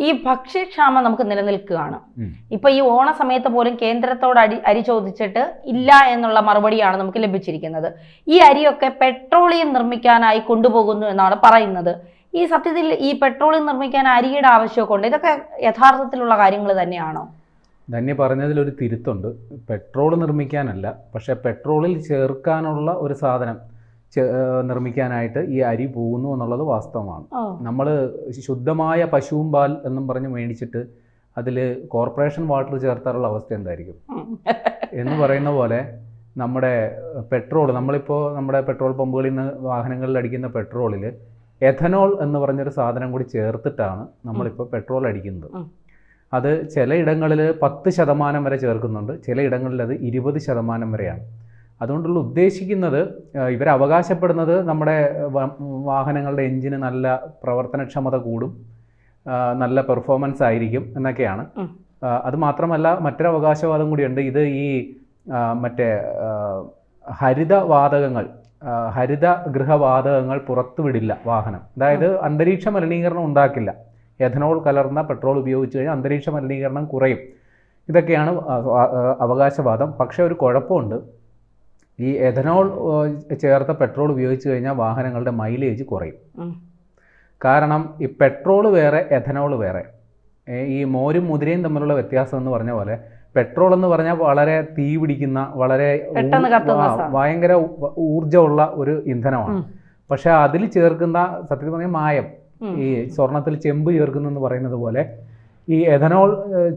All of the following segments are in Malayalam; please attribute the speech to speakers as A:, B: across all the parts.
A: ഈ ഭക്ഷ്യക്ഷാമം നമുക്ക് നിലനിൽക്കുകയാണ്. ഇപ്പൊ ഈ ഓണ സമയത്ത് പോലും കേന്ദ്രത്തോട് അരി ചോദിച്ചിട്ട് ഇല്ല എന്നുള്ള മറുപടിയാണ് നമുക്ക് ലഭിച്ചിരിക്കുന്നത്. ഈ അരിയൊക്കെ പെട്രോളിയം നിർമ്മിക്കാനായി കൊണ്ടുപോകുന്നു എന്നാണ് പറയുന്നത്. ഈ സത്യത്തിൽ ഈ പെട്രോളിയം നിർമ്മിക്കാൻ അരിയുടെ ആവശ്യമൊക്കെ ഉണ്ട്. ഇതൊക്കെ യഥാർത്ഥത്തിലുള്ള കാര്യങ്ങൾ തന്നെയാണോ?
B: ധന്യ പറഞ്ഞതിലൊരു തിരുത്തുണ്ട്. പെട്രോൾ നിർമ്മിക്കാനല്ല, പക്ഷെ പെട്രോളിൽ ചേർക്കാനുള്ള ഒരു സാധനം നിർമ്മിക്കാനായിട്ട് ഈ അരി പോകുന്നു എന്നുള്ളത് വാസ്തവമാണ്. നമ്മൾ ശുദ്ധമായ പശുവും പാൽ എന്നും പറഞ്ഞ് മേടിച്ചിട്ട് അതിൽ കോർപ്പറേഷൻ വാട്ടർ ചേർത്താറുള്ള അവസ്ഥ എന്തായിരിക്കും എന്ന് പറയുന്ന പോലെ നമ്മുടെ പെട്രോൾ, നമ്മളിപ്പോൾ നമ്മുടെ പെട്രോൾ പമ്പുകളിൽ നിന്ന് വാഹനങ്ങളിൽ അടിക്കുന്ന പെട്രോളിൽ എഥനോൾ എന്ന് പറഞ്ഞൊരു സാധനം കൂടി ചേർത്തിട്ടാണ് നമ്മളിപ്പോൾ പെട്രോൾ അടിക്കുന്നത്. അത് ചിലയിടങ്ങളിൽ 10% വരെ ചേർക്കുന്നുണ്ട്, ചിലയിടങ്ങളിൽ അത് 20% വരെയാണ്. അതുകൊണ്ടുള്ള ഉദ്ദേശിക്കുന്നത്, ഇവർ അവകാശപ്പെടുന്നത് നമ്മുടെ വാഹനങ്ങളുടെ എഞ്ചിന് നല്ല പ്രവർത്തനക്ഷമത കൂടും, നല്ല പെർഫോമൻസ് ആയിരിക്കും എന്നൊക്കെയാണ്. അത് മാത്രമല്ല മറ്റൊരു അവകാശവാദം കൂടിയുണ്ട്. ഇത് ഈ മറ്റേ ഹരിത ഗൃഹവാതകങ്ങൾ പുറത്തുവിടില്ല വാഹനം, അതായത് അന്തരീക്ഷ മലിനീകരണം ഉണ്ടാക്കില്ല. എഥനോൾ കലർന്ന പെട്രോൾ ഉപയോഗിച്ച് കഴിഞ്ഞാൽ അന്തരീക്ഷ മലിനീകരണം കുറയും. ഇതൊക്കെയാണ് അവകാശവാദം. പക്ഷേ ഒരു കുഴപ്പമുണ്ട്. ഈ എഥനോൾ ചേർത്ത പെട്രോൾ ഉപയോഗിച്ച് കഴിഞ്ഞാൽ വാഹനങ്ങളുടെ മൈലേജ് കുറയും. കാരണം ഈ പെട്രോൾ വേറെ എഥനോൾ വേറെ. ഈ മോരും മുതിരയും തമ്മിലുള്ള വ്യത്യാസം എന്ന് പറഞ്ഞ പോലെ പെട്രോൾ എന്ന് പറഞ്ഞാൽ വളരെ തീ പിടിക്കുന്ന, വളരെ ഭയങ്കര ഊർജ്ജമുള്ള ഒരു ഇന്ധനമാണ്. പക്ഷെ അതിൽ ചേർക്കുന്ന സത്യത്തിൽ പറഞ്ഞാൽ മായം, ഈ സ്വർണത്തിൽ ചെമ്പ് ചേർക്കുന്നെന്ന് പറയുന്നത് പോലെ ഈ എഥനോൾ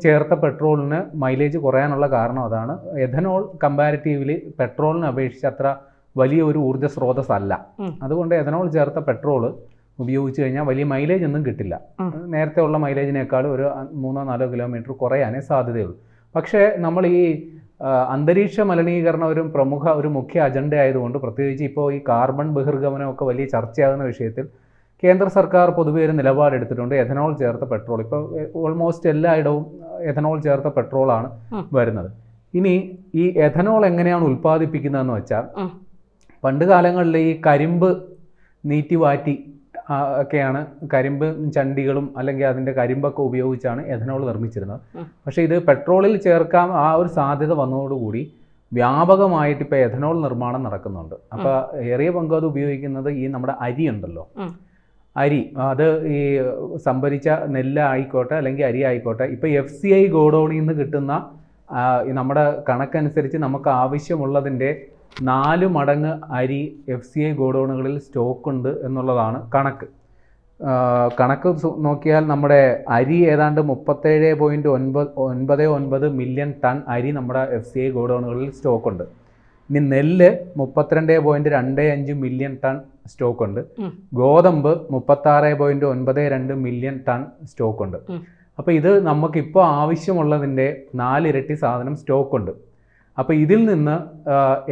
B: ചേർത്ത പെട്രോളിന് മൈലേജ് കുറയാനുള്ള കാരണം അതാണ്. എഥനോൾ കമ്പാരിറ്റീവ്ലി പെട്രോളിനെ അപേക്ഷിച്ച് അത്ര വലിയ ഒരു ഊർജ്ജ സ്രോതസ് അല്ല. അതുകൊണ്ട് എഥനോൾ ചേർത്ത പെട്രോൾ ഉപയോഗിച്ച് കഴിഞ്ഞാൽ വലിയ മൈലേജ് ഒന്നും കിട്ടില്ല. നേരത്തെ ഉള്ള മൈലേജിനേക്കാൾ ഒരു 3-4 കിലോമീറ്റർ കുറയാനേ സാധ്യതയുള്ളൂ. പക്ഷേ നമ്മൾ ഈ അന്തരീക്ഷ മലിനീകരണം ഒരു മുഖ്യ അജണ്ട ആയതുകൊണ്ട്, പ്രത്യേകിച്ച് ഇപ്പോൾ ഈ കാർബൺ ബഹിർഗമനമൊക്കെ വലിയ ചർച്ചയാകുന്ന വിഷയത്തിൽ കേന്ദ്ര സർക്കാർ പൊതുവെ ഒരു നിലപാടെടുത്തിട്ടുണ്ട്. എഥനോൾ ചേർത്ത പെട്രോൾ, ഇപ്പോൾ ഓൾമോസ്റ്റ് എല്ലായിടവും എഥനോൾ ചേർത്ത പെട്രോളാണ് വരുന്നത്. ഇനി ഈ എഥനോൾ എങ്ങനെയാണ് ഉൽപ്പാദിപ്പിക്കുന്നതെന്ന് വെച്ചാൽ, പണ്ട് കാലങ്ങളിൽ ഈ കരിമ്പ് നീറ്റി വാറ്റി ഒക്കെയാണ്, കരിമ്പ് ചണ്ടികളും അല്ലെങ്കിൽ അതിൻ്റെ കരിമ്പൊക്കെ ഉപയോഗിച്ചാണ് എഥനോൾ നിർമ്മിച്ചിരുന്നത്. പക്ഷേ ഇത് പെട്രോളിൽ ചേർക്കാൻ ആ ഒരു സാധ്യത വന്നതോടുകൂടി വ്യാപകമായിട്ട് ഇപ്പോൾ എഥനോൾ നിർമ്മാണം നടക്കുന്നുണ്ട്. അപ്പോൾ ഏറിയ പങ്ക് അത് ഉപയോഗിക്കുന്നത് ഈ നമ്മുടെ അരി ഉണ്ടല്ലോ, അരി, അത് ഈ സംഭരിച്ച നെല്ല് ആയിക്കോട്ടെ അല്ലെങ്കിൽ അരി ആയിക്കോട്ടെ. ഇപ്പോൾ FCI ഗോഡൗണിൽ നിന്ന് കിട്ടുന്ന നമ്മുടെ കണക്കനുസരിച്ച് നമുക്ക് ആവശ്യമുള്ളതിൻ്റെ 4 മടങ്ങ് അരി FCI ഗോഡൗണുകളിൽ സ്റ്റോക്കുണ്ട് എന്നുള്ളതാണ് കണക്ക് നോക്കിയാൽ നമ്മുടെ അരി ഏതാണ്ട് 37.99 മില്യൺ ടൺ അരി നമ്മുടെ FCI ഗോഡൗണുകളിൽ സ്റ്റോക്കുണ്ട്. ഇനി നെല്ല് 32.25 മില്യൺ ടൺ സ്റ്റോക്കുണ്ട്. ഗോതമ്പ് 36.92 മില്യൺ ടൺ സ്റ്റോക്കുണ്ട്. അപ്പോൾ ഇത് നമുക്കിപ്പോൾ ആവശ്യമുള്ളതിൻ്റെ 4 ഇരട്ടി സാധനം സ്റ്റോക്കുണ്ട്. അപ്പോൾ ഇതിൽ നിന്ന്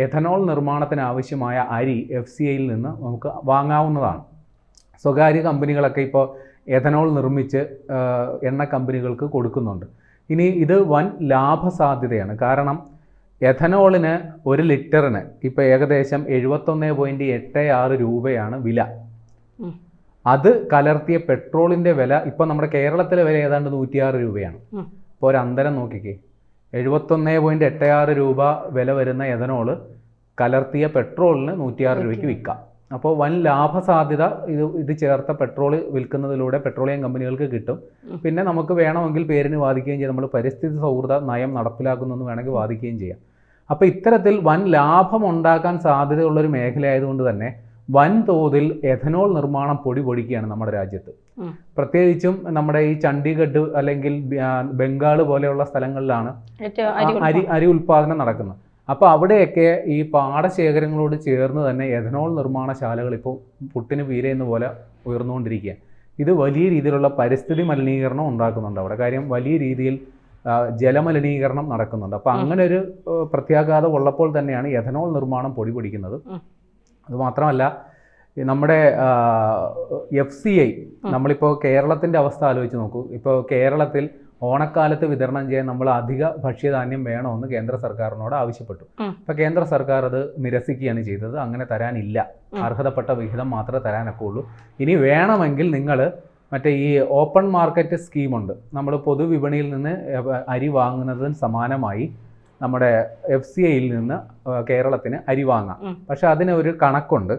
B: എഥനോൾ നിർമ്മാണത്തിന് ആവശ്യമായ അരി FCIയിൽ നിന്ന് നമുക്ക് വാങ്ങാവുന്നതാണ്. സ്വകാര്യ കമ്പനികളൊക്കെ ഇപ്പോൾ എഥനോൾ നിർമ്മിച്ച് എണ്ണ കമ്പനികൾക്ക് കൊടുക്കുന്നുണ്ട്. ഇനി ഇത് വൻ ലാഭസാധ്യതയാണ്. കാരണം എഥനോളിന് 1 ലിറ്ററിന് ഇപ്പോൾ ഏകദേശം 71.86 രൂപയാണ് വില. അത് കലർത്തിയ പെട്രോളിൻ്റെ വില ഇപ്പോൾ നമ്മുടെ കേരളത്തിലെ വില ഏതാണ്ട് 106 രൂപയാണ്. ഇപ്പോൾ ഒരു അന്തരം നോക്കിക്കേ, 71.86 രൂപ വില വരുന്ന എഥനോള് കലർത്തിയ പെട്രോളിന് 106 രൂപയ്ക്ക് വിൽക്കാം. അപ്പോൾ വൻ ലാഭസാധ്യത ഇത് ചേർത്ത പെട്രോൾ വിൽക്കുന്നതിലൂടെ പെട്രോളിയം കമ്പനികൾക്ക് കിട്ടും. പിന്നെ നമുക്ക് വേണമെങ്കിൽ പേരിന് വാദിക്കുകയും ചെയ്യാം, നമ്മൾ പരിസ്ഥിതി സൗഹൃദ നയം നടപ്പിലാക്കുന്നെന്ന് വേണമെങ്കിൽ വാദിക്കുകയും ചെയ്യാം. അപ്പോൾ ഇത്തരത്തിൽ വൻ ലാഭം ഉണ്ടാക്കാൻ സാധ്യതയുള്ളൊരു മേഖലയായതുകൊണ്ട് തന്നെ വൻതോതിൽ എഥനോൾ നിർമ്മാണം പൊടിപൊടിക്കുകയാണ് നമ്മുടെ രാജ്യത്ത്. പ്രത്യേകിച്ചും നമ്മുടെ ഈ ചണ്ഡീഗഡ് അല്ലെങ്കിൽ ബംഗാൾ പോലെയുള്ള സ്ഥലങ്ങളിലാണ് അരി ഉൽപ്പാദനം നടക്കുന്നത്. അപ്പോൾ അവിടെയൊക്കെ ഈ പാടശേഖരങ്ങളോട് ചേർന്ന് തന്നെ എഥനോൾ നിർമ്മാണശാലകൾ ഇപ്പോൾ പുട്ടിന് പീരയെന്ന പോലെ ഉയർന്നുകൊണ്ടിരിക്കുക. ഇത് വലിയ രീതിയിലുള്ള പരിസ്ഥിതി മലിനീകരണം ഉണ്ടാക്കുന്നുണ്ട് അവിടെ. കാര്യം വലിയ രീതിയിൽ ജലമലിനീകരണം നടക്കുന്നുണ്ട്. അപ്പോൾ അങ്ങനെ ഒരു പ്രത്യാഘാതം ഉള്ളപ്പോൾ തന്നെയാണ് എഥനോൾ നിർമ്മാണം പൊടിപൊടിക്കുന്നത്. അതുമാത്രമല്ല, നമ്മുടെ FCI, നമ്മളിപ്പോൾ കേരളത്തിൻ്റെ അവസ്ഥ ആലോചിച്ച് നോക്കൂ. ഇപ്പോൾ കേരളത്തിൽ ഓണക്കാലത്ത് വിതരണം ചെയ്യാൻ നമ്മൾ അധിക ഭക്ഷ്യധാന്യം വേണമെന്ന് കേന്ദ്ര സർക്കാരിനോട് ആവശ്യപ്പെട്ടു. അപ്പോൾ കേന്ദ്ര സർക്കാർ അത് നിരസിക്കുകയാണ് ചെയ്തത്. അങ്ങനെ തരാനില്ല, അർഹതപ്പെട്ട വിഹിതം മാത്രമേ തരാനൊക്കെ ഉള്ളൂ. ഇനി വേണമെങ്കിൽ നിങ്ങൾ മറ്റേ ഈ ഓപ്പൺ മാർക്കറ്റ് സ്കീമുണ്ട്. നമ്മൾ പൊതുവിപണിയിൽ നിന്ന് അരി വാങ്ങുന്നതിന് സമാനമായി നമ്മുടെ FCIയിൽ നിന്ന് കേരളത്തിന് അരി വാങ്ങാം. പക്ഷെ അതിന് ഒരു കണക്കുണ്ട്.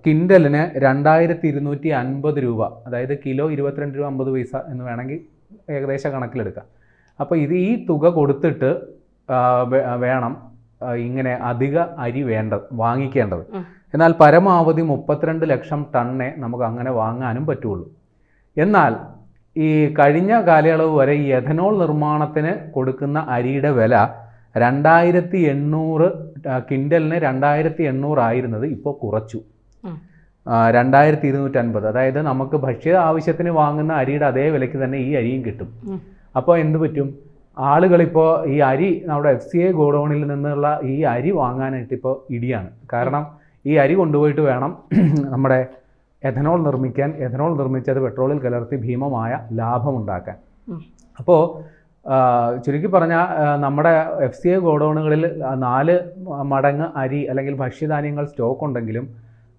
B: കിൻഡലിന് 2250 രൂപ, അതായത് കിലോ 22 രൂപ 50 പൈസ എന്ന് വേണമെങ്കിൽ ഏകദേശം കണക്കിലെടുക്കാം. അപ്പോൾ ഈ തുക കൊടുത്തിട്ട് വേണം ഇങ്ങനെ അധിക അരി വാങ്ങിക്കേണ്ടത്. എന്നാൽ പരമാവധി 32 ലക്ഷം ടണ്ണേ നമുക്ക് അങ്ങനെ വാങ്ങാനും പറ്റുള്ളൂ. എന്നാൽ ഈ കഴിഞ്ഞ കാലയളവ് വരെ ഈ എഥനോൾ നിർമ്മാണത്തിന് കൊടുക്കുന്ന അരിയുടെ വില 2800, കിൻഡലിന് 2800 ആയിരുന്നത് ഇപ്പോൾ കുറച്ചു 2250. അതായത് നമുക്ക് ഭക്ഷ്യ ആവശ്യത്തിന് വാങ്ങുന്ന അരിയുടെ അതേ വിലയ്ക്ക് തന്നെ ഈ അരിയും കിട്ടും. അപ്പോൾ എന്ത് പറ്റും? ആളുകളിപ്പോൾ ഈ അരി നമ്മുടെ FCI ഗോഡൗണിൽ നിന്നുള്ള ഈ അരി വാങ്ങാനായിട്ട് ഇപ്പോൾ ഇടിയാണ്. കാരണം ഈ അരി കൊണ്ടുപോയിട്ട് വേണം നമ്മുടെ എഥനോൾ നിർമ്മിക്കാൻ. എഥനോൾ നിർമ്മിച്ചത് പെട്രോളിൽ കലർത്തി ഭീമമായ ലാഭമുണ്ടാക്കാൻ. അപ്പോൾ ചുരുക്കി പറഞ്ഞാൽ നമ്മുടെ FCI ഗോഡൗണുകളിൽ 4 മടങ്ങ് അരി അല്ലെങ്കിൽ ഭക്ഷ്യധാന്യങ്ങൾ സ്റ്റോക്ക് ഉണ്ടെങ്കിലും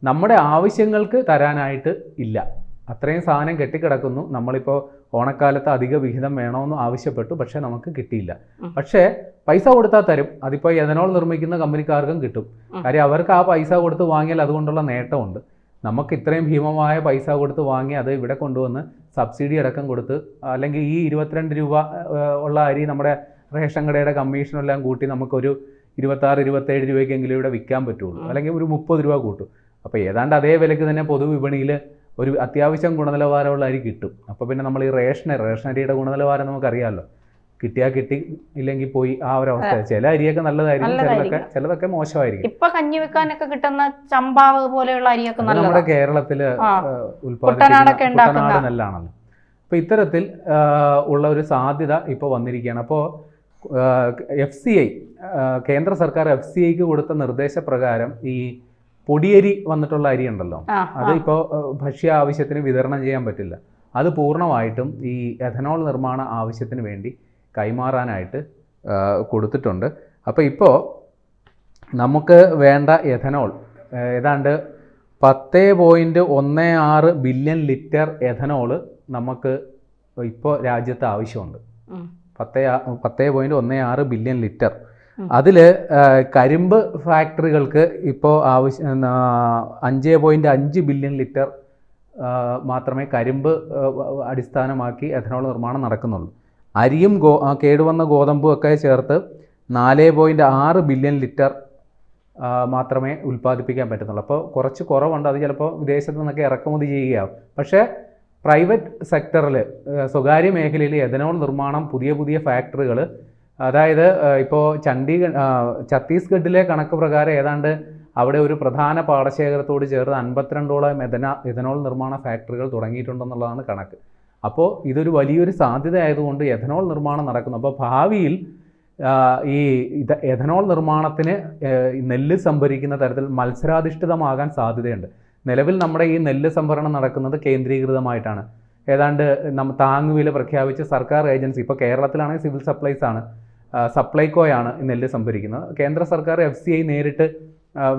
B: നമ്മുടെ ആവശ്യങ്ങൾക്ക് തരാനായിട്ട് ഇല്ല. അത്രയും സാധനം കെട്ടിക്കിടക്കുന്നു. നമ്മളിപ്പോൾ ഓണക്കാലത്ത് അധിക വിഹിതം വേണമെന്ന് ആവശ്യപ്പെട്ടു, പക്ഷേ നമുക്ക് കിട്ടിയില്ല. പക്ഷേ പൈസ കൊടുത്താൽ തരും. അതിപ്പോൾ എഥനോൾ നിർമ്മിക്കുന്ന കമ്പനിക്കാർക്കും കിട്ടും. കാര്യം അവർക്ക് ആ പൈസ കൊടുത്ത് വാങ്ങിയാൽ അതുകൊണ്ടുള്ള നേട്ടമുണ്ട്. നമുക്ക് ഇത്രയും ഭീമമായ പൈസ കൊടുത്ത് വാങ്ങി അത് ഇവിടെ കൊണ്ടുവന്ന് സബ്സിഡി അടക്കം കൊടുത്ത്, അല്ലെങ്കിൽ ഈ 22 രൂപ ഉള്ള അരി നമ്മുടെ റേഷൻ കടയുടെ കമ്മീഷനെല്ലാം കൂട്ടി നമുക്കൊരു 26-27 രൂപയ്ക്കെങ്കിലും ഇവിടെ വിൽക്കാൻ പറ്റുള്ളൂ, അല്ലെങ്കിൽ ഒരു 30 രൂപ കൂട്ടും. അപ്പോൾ ഏതാണ്ട് അതേ വിലയ്ക്ക് തന്നെ പൊതുവിപണിയിൽ ഒരു അത്യാവശ്യം ഗുണനിലവാരമുള്ള അരി കിട്ടും. അപ്പോൾ പിന്നെ നമ്മൾ ഈ റേഷൻ അരിയുടെ ഗുണനിലവാരം നമുക്കറിയാമല്ലോ. കിട്ടിയാൽ കിട്ടി, ഇല്ലെങ്കിൽ പോയി, ആ ഒരു അവസ്ഥ. ചില അരിയൊക്കെ നല്ലതായിരിക്കും, ചിലതൊക്കെ മോശമായിരിക്കും.
A: ഇപ്പൊ കഞ്ഞി വെക്കാനൊക്കെ കിട്ടുന്ന ചമ്പാവ് പോലെയുള്ള അരിയൊക്കെ
B: നമ്മുടെ കേരളത്തില് ഉൽപ്പാദിപ്പിക്കുന്ന നെല്ലാണല്ലോ. അപ്പൊ ഇത്തരത്തിൽ ഉള്ള ഒരു സാധ്യത ഇപ്പോൾ വന്നിരിക്കുകയാണ്. അപ്പോൾ FCI, കേന്ദ്ര സർക്കാർ FCIക്ക് കൊടുത്ത നിർദ്ദേശപ്രകാരം ഈ പൊടിയരി വന്നിട്ടുള്ള അരി ഉണ്ടല്ലോ, അത് ഇപ്പോൾ ഭക്ഷ്യ ആവശ്യത്തിന് വിതരണം ചെയ്യാൻ പറ്റില്ല. അത് പൂർണ്ണമായിട്ടും ഈ എഥനോൾ നിർമ്മാണ ആവശ്യത്തിന് വേണ്ടി കൈമാറാനായിട്ട് കൊടുത്തിട്ടുണ്ട്. അപ്പോൾ ഇപ്പോൾ നമുക്ക് വേണ്ട എഥനോൾ ഏതാണ്ട് 10.16 ബില്യൺ ലിറ്റർ എഥനോള് നമുക്ക് ഇപ്പോൾ രാജ്യത്ത് ആവശ്യമുണ്ട്. 10.16 ബില്യൺ ലിറ്റർ. അതിൽ കരിമ്പ് ഫാക്ടറികൾക്ക് ഇപ്പോൾ 5.5 ബില്യൺ ലിറ്റർ മാത്രമേ കരിമ്പ് അടിസ്ഥാനമാക്കി എഥനോൾ നിർമ്മാണം നടക്കുന്നുള്ളൂ. അരിയും കേടുവന്ന ഗോതമ്പും ഒക്കെ ചേർത്ത് 4.6 ബില്യൺ ലിറ്റർ മാത്രമേ ഉൽപ്പാദിപ്പിക്കാൻ പറ്റുന്നുള്ളൂ. അപ്പോൾ കുറച്ച് കുറവുണ്ട്. അത് ചിലപ്പോൾ വിദേശത്തു നിന്നൊക്കെ ഇറക്കുമതി ചെയ്യുകയാവും. പക്ഷേ പ്രൈവറ്റ് സെക്ടറിൽ, സ്വകാര്യ മേഖലയിൽ എഥനോൾ നിർമ്മാണം പുതിയ ഫാക്ടറികൾ, അതായത് ഇപ്പോൾ ഛത്തീസ്ഗഡിലെ കണക്ക് പ്രകാരം ഏതാണ്ട് അവിടെ ഒരു പ്രധാന പാടശേഖരത്തോട് ചേർന്ന് 52ഓളം എഥനോൾ നിർമ്മാണ ഫാക്ടറികൾ തുടങ്ങിയിട്ടുണ്ടെന്നുള്ളതാണ് കണക്ക്. അപ്പോൾ ഇതൊരു വലിയൊരു സാധ്യത ആയതുകൊണ്ട് എഥനോൾ നിർമ്മാണം നടക്കുന്നു. അപ്പോൾ ഭാവിയിൽ ഈ എഥനോൾ നിർമ്മാണത്തിന് നെല്ല് സംഭരിക്കുന്ന തരത്തിൽ മത്സരാധിഷ്ഠിതമാകാൻ സാധ്യതയുണ്ട്. നിലവിൽ നമ്മുടെ ഈ നെല്ല് സംഭരണം നടക്കുന്നത് കേന്ദ്രീകൃതമായിട്ടാണ്. ഏതാണ്ട് താങ്ങുവില പ്രഖ്യാപിച്ച് സർക്കാർ ഏജൻസി, ഇപ്പോൾ കേരളത്തിലാണെങ്കിൽ സിവിൽ സപ്ലൈസ് ആണ്, സപ്ലൈകോയാണ് നെല്ല് സംഭരിക്കുന്നത്. കേന്ദ്ര സർക്കാർ FCI നേരിട്ട്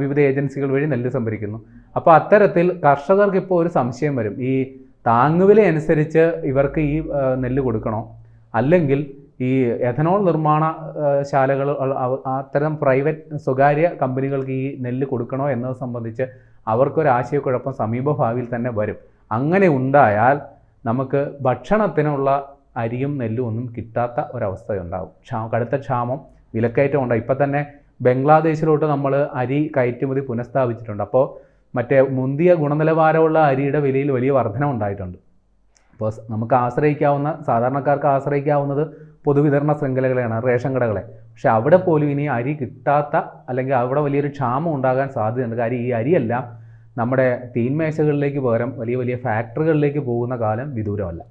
B: വിവിധ ഏജൻസികൾ വഴി നെല്ല് സംഭരിക്കുന്നു. അപ്പോൾ അത്തരത്തിൽ കർഷകർക്ക് ഇപ്പോൾ ഒരു സംശയം വരും. ഈ താങ്ങുവില അനുസരിച്ച് ഇവർക്ക് ഈ നെല്ല് കൊടുക്കണോ, അല്ലെങ്കിൽ ഈ എഥനോൾ നിർമ്മാണ ശാലകൾ അത്തരം പ്രൈവറ്റ് സ്വകാര്യ കമ്പനികൾക്ക് ഈ നെല്ല് കൊടുക്കണോ എന്നത് സംബന്ധിച്ച് അവർക്കൊരാശയക്കുഴപ്പം സമീപഭാവിയിൽ തന്നെ വരും. അങ്ങനെ ഉണ്ടായാൽ നമുക്ക് ഭക്ഷണത്തിനുള്ള അരിയും നെല്ലും ഒന്നും കിട്ടാത്ത ഒരവസ്ഥയുണ്ടാകും. കടുത്ത ക്ഷാമം, വിലക്കയറ്റം ഉണ്ടാകും. ഇപ്പം തന്നെ ബംഗ്ലാദേശിലോട്ട് നമ്മൾ അരി കയറ്റുമതി പുനഃസ്ഥാപിച്ചിട്ടുണ്ട്. അപ്പോൾ മറ്റേ മുന്തിയ ഗുണനിലവാരമുള്ള അരിയുടെ വിലയിൽ വലിയ വർധന ഉണ്ടായിട്ടുണ്ട്. അപ്പോൾ നമുക്ക് സാധാരണക്കാർക്ക് ആശ്രയിക്കാവുന്നത് പൊതുവിതരണ ശൃംഖലകളെയാണ്, റേഷൻ കടകളെ. പക്ഷെ അവിടെ പോലും ഇനി അരി കിട്ടാത്ത, അല്ലെങ്കിൽ അവിടെ വലിയൊരു ക്ഷാമം ഉണ്ടാകാൻ സാധ്യതയുണ്ട്. കാര്യം ഈ അരിയെല്ലാം നമ്മുടെ തീൻമേശകളിലേക്ക് പകരം വലിയ ഫാക്ടറികളിലേക്ക് പോകുന്ന കാലം വിദൂരമല്ല.